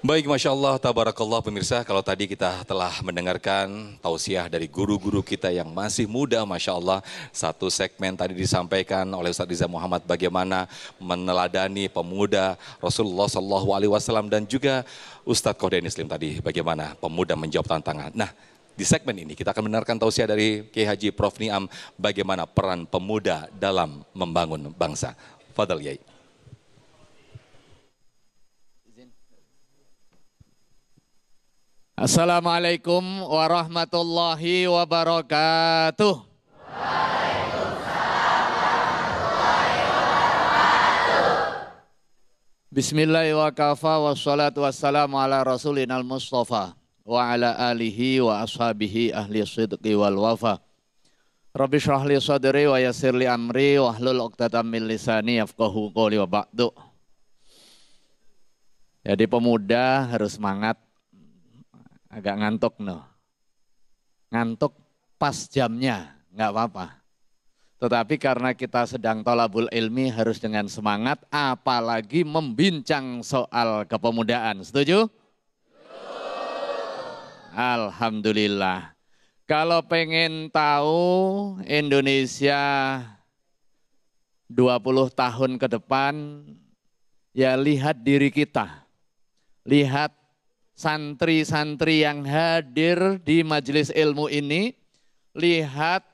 Baik, Masya Allah, Tabarakallah pemirsa, kalau tadi kita telah mendengarkan tausiah dari guru-guru kita yang masih muda, Masya Allah. Satu segmen tadi disampaikan oleh Ustadz Riza Muhammad bagaimana meneladani pemuda Rasulullah SAW dan juga Ustadz Qodeni Slim tadi bagaimana pemuda menjawab tantangan. Nah, di segmen ini kita akan mendengarkan tausiah dari Kiai Haji Prof. Niam bagaimana peran pemuda dalam membangun bangsa. Fadal Yai. Assalamualaikum warahmatullahi wabarakatuh. Bismillahirrahmanirrahim. Wassalatu wassalamu ala rasulina al-mustafa wa ala alihi wa ashabihi ahli sidqi wal wafa. Rabbi shrah li sadri wa yassir li amri wa hlul 'uqdatam min lisani yafqahu qawli wa ba'du. Jadi pemuda harus semangat. Agak ngantuk ngantuk pas jamnya, nggak apa-apa. Tetapi karena kita sedang thalabul ilmi harus dengan semangat, apalagi membincang soal kepemudaan. Setuju? Alhamdulillah. Kalau pengen tahu Indonesia 20 tahun ke depan, ya lihat diri kita. Lihat santri-santri yang hadir di majelis ilmu ini, lihat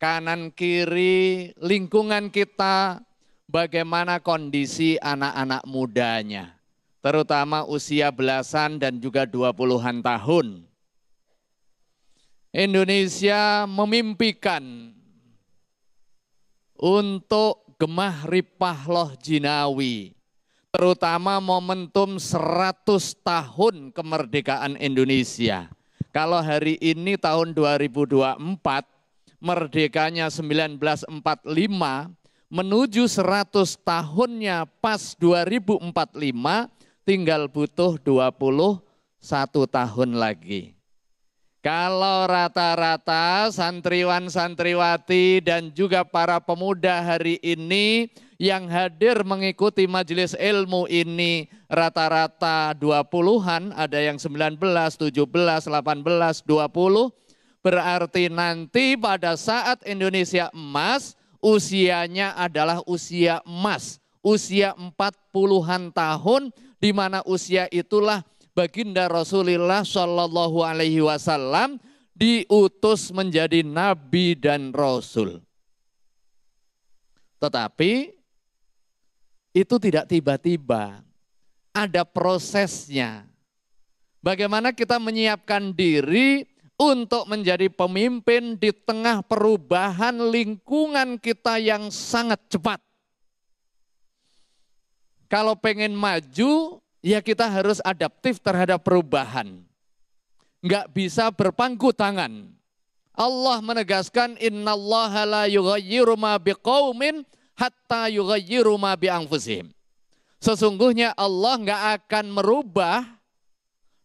kanan kiri lingkungan kita, bagaimana kondisi anak-anak mudanya, terutama usia belasan dan juga 20-an tahun. Indonesia memimpikan untuk Gemah Ripahloh Jinawi, terutama momentum 100 tahun kemerdekaan Indonesia. Kalau hari ini tahun 2024, merdekanya 1945, menuju 100 tahunnya pas 2045, tinggal butuh 21 tahun lagi. Kalau rata-rata santriwan-santriwati dan juga para pemuda hari ini yang hadir mengikuti majelis ilmu ini rata-rata 20-an, ada yang 19, 17, 18, 20, berarti nanti pada saat Indonesia emas, usianya adalah usia emas, usia 40-an tahun, di mana usia itulah baginda Rasulullah Shallallahu Alaihi Wasallam diutus menjadi nabi dan rasul. Tetapi itu tidak tiba-tiba, ada prosesnya. Bagaimana kita menyiapkan diri untuk menjadi pemimpin di tengah perubahan lingkungan kita yang sangat cepat. Kalau pengen maju, ya kita harus adaptif terhadap perubahan. Enggak bisa berpangku tangan. Allah menegaskan innallaha la yughayyiru ma biqaumin hatta yughayyiru ma bi anfusihim. Sesungguhnya Allah enggak akan merubah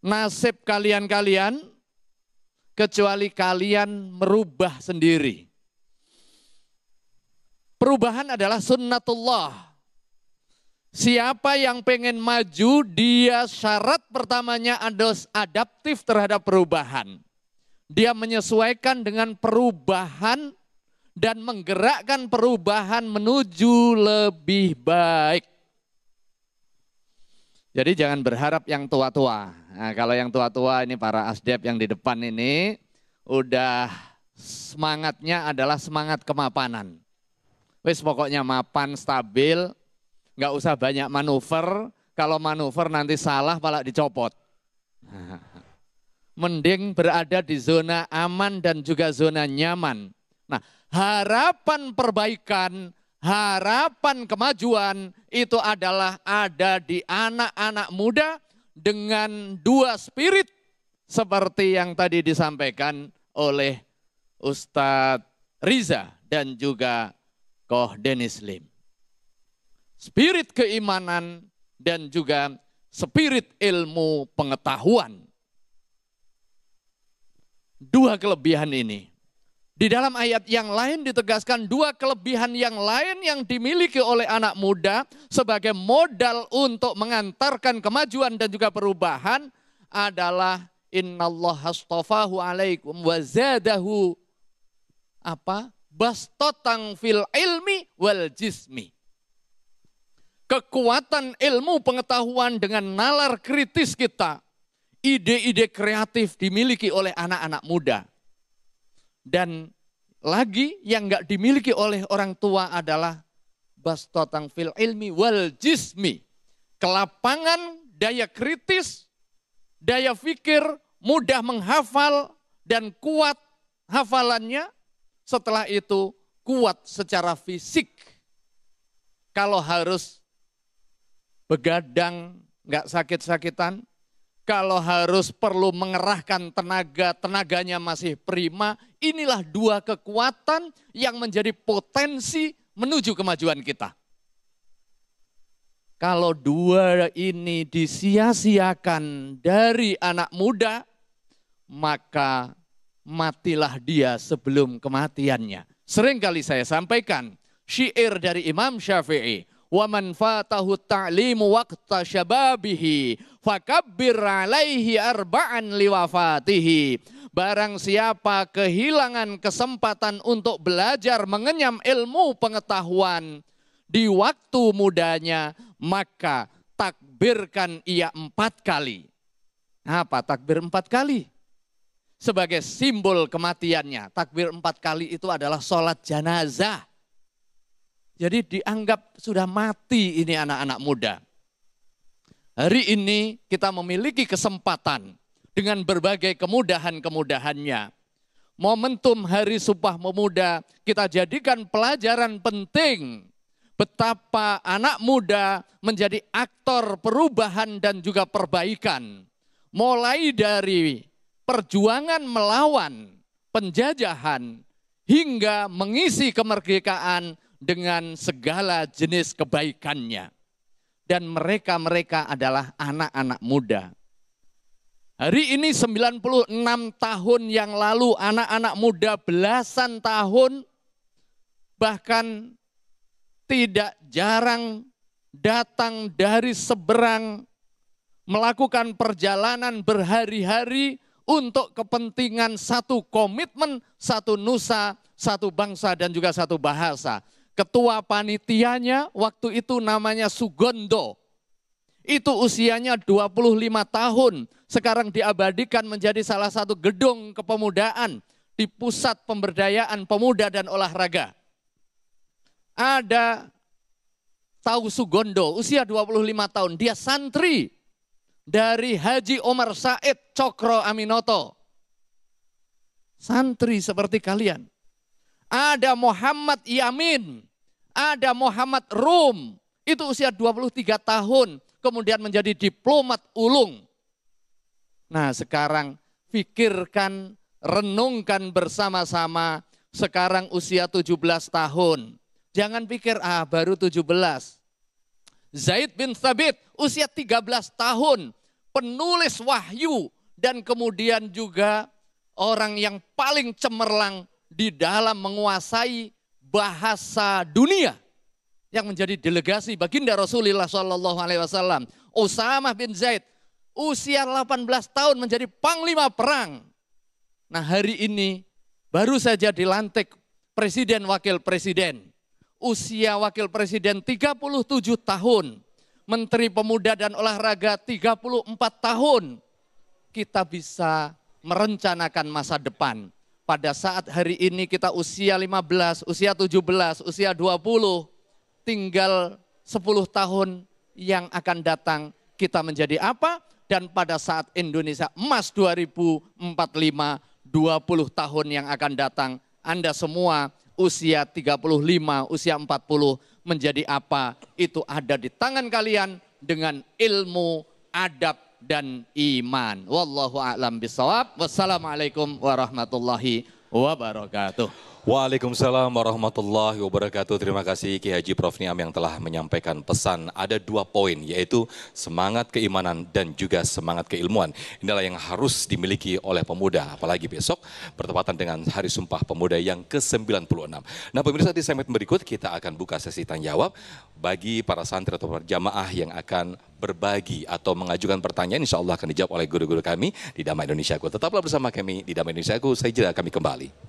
nasib kalian-kalian kecuali kalian merubah sendiri. Perubahan adalah sunnatullah. Siapa yang pengen maju, dia syarat pertamanya adalah adaptif terhadap perubahan. Dia menyesuaikan dengan perubahan dan menggerakkan perubahan menuju lebih baik. Jadi jangan berharap yang tua-tua. Nah, kalau yang tua-tua ini para asdep yang di depan ini, udah semangatnya adalah semangat kemapanan. Wis pokoknya mapan, stabil, nggak usah banyak manuver, kalau manuver nanti salah malah dicopot. Mending berada di zona aman dan juga zona nyaman. Nah, harapan perbaikan, harapan kemajuan itu adalah ada di anak-anak muda dengan dua spirit seperti yang tadi disampaikan oleh Ustadz Riza dan juga Qodeni Slim. Spirit keimanan dan juga spirit ilmu pengetahuan. Dua kelebihan ini Di dalam ayat yang lain ditegaskan dua kelebihan yang lain yang dimiliki oleh anak muda sebagai modal untuk mengantarkan kemajuan dan juga perubahan adalah innallaha astafahu alaikum wa zadahu apa? Bastotang fil ilmi wal jismi. Kekuatan ilmu pengetahuan dengan nalar kritis kita, ide-ide kreatif dimiliki oleh anak-anak muda. Dan lagi yang enggak dimiliki oleh orang tua adalah bastotang fil ilmi wal jismi. Kelapangan, daya kritis, daya fikir, mudah menghafal dan kuat hafalannya. Setelah itu kuat secara fisik. Kalau harus begadang, nggak sakit-sakitan. Kalau harus perlu mengerahkan tenaga, tenaganya masih prima. Inilah dua kekuatan yang menjadi potensi menuju kemajuan kita. Kalau dua ini disia-siakan dari anak muda, maka matilah dia sebelum kematiannya. Sering kali saya sampaikan syair dari Imam Syafi'i, wa man fatahu ta'limu waqta syababihi fakabbir alaihi arba'an liwafatihi. Barang siapa kehilangan kesempatan untuk belajar mengenyam ilmu pengetahuan di waktu mudanya, maka takbirkan ia 4 kali. Apa takbir 4 kali? Sebagai simbol kematiannya. Takbir 4 kali itu adalah sholat jenazah. Jadi dianggap sudah mati ini anak-anak muda. Hari ini kita memiliki kesempatan dengan berbagai kemudahan-kemudahannya. Momentum Hari Sumpah Pemuda kita jadikan pelajaran penting. Betapa anak muda menjadi aktor perubahan dan juga perbaikan. Mulai dari perjuangan melawan penjajahan hingga mengisi kemerdekaan dengan segala jenis kebaikannya. Dan mereka-mereka adalah anak-anak muda. Hari ini 96 tahun yang lalu anak-anak muda belasan tahun bahkan tidak jarang datang dari seberang melakukan perjalanan berhari-hari untuk kepentingan satu komitmen, satu nusa, satu bangsa dan juga satu bahasa. Ketua panitianya waktu itu namanya Sugondo. Itu usianya 25 tahun. Sekarang diabadikan menjadi salah satu gedung kepemudaan di Pusat Pemberdayaan Pemuda dan Olahraga. Ada tahu Sugondo, usia 25 tahun. Dia santri dari Haji Omar Said Cokro Aminoto. Santri seperti kalian. Ada Muhammad Yamin, ada Muhammad Rum, itu usia 23 tahun, kemudian menjadi diplomat ulung. Nah sekarang pikirkan, renungkan bersama-sama, sekarang usia 17 tahun. Jangan pikir, baru 17. Zaid bin Thabit, usia 13 tahun, penulis wahyu, dan kemudian juga orang yang paling cemerlang di dalam menguasai bahasa dunia yang menjadi delegasi baginda Rasulullah SAW. Usamah bin Zaid usia 18 tahun menjadi panglima perang. Nah hari ini baru saja dilantik presiden wakil presiden. Usia wakil presiden 37 tahun. Menteri Pemuda dan Olahraga 34 tahun. Kita bisa merencanakan masa depan. Pada saat hari ini kita usia 15, usia 17, usia 20, tinggal 10 tahun yang akan datang kita menjadi apa? Dan pada saat Indonesia emas 2045, 20 tahun yang akan datang, Anda semua usia 35, usia 40 menjadi apa? Itu ada di tangan kalian dengan ilmu, adab, dan iman. Wallahu a'lam bishawab. Wassalamualaikum warahmatullahi wabarakatuh. Waalaikumsalam warahmatullahi wabarakatuh. Terima kasih Ki Haji Prof Niam yang telah menyampaikan pesan. Ada 2 poin, yaitu semangat keimanan dan juga semangat keilmuan. Inilah yang harus dimiliki oleh pemuda, apalagi besok bertepatan dengan Hari Sumpah Pemuda yang ke-96. Nah pemirsa, di segmen berikut kita akan buka sesi tanya jawab bagi para santri atau jamaah yang akan berbagi atau mengajukan pertanyaan. Insya Allah akan dijawab oleh guru-guru kami di Damai Indonesiaku. Tetaplah bersama kami di Damai Indonesiaku, saya jeda kami kembali.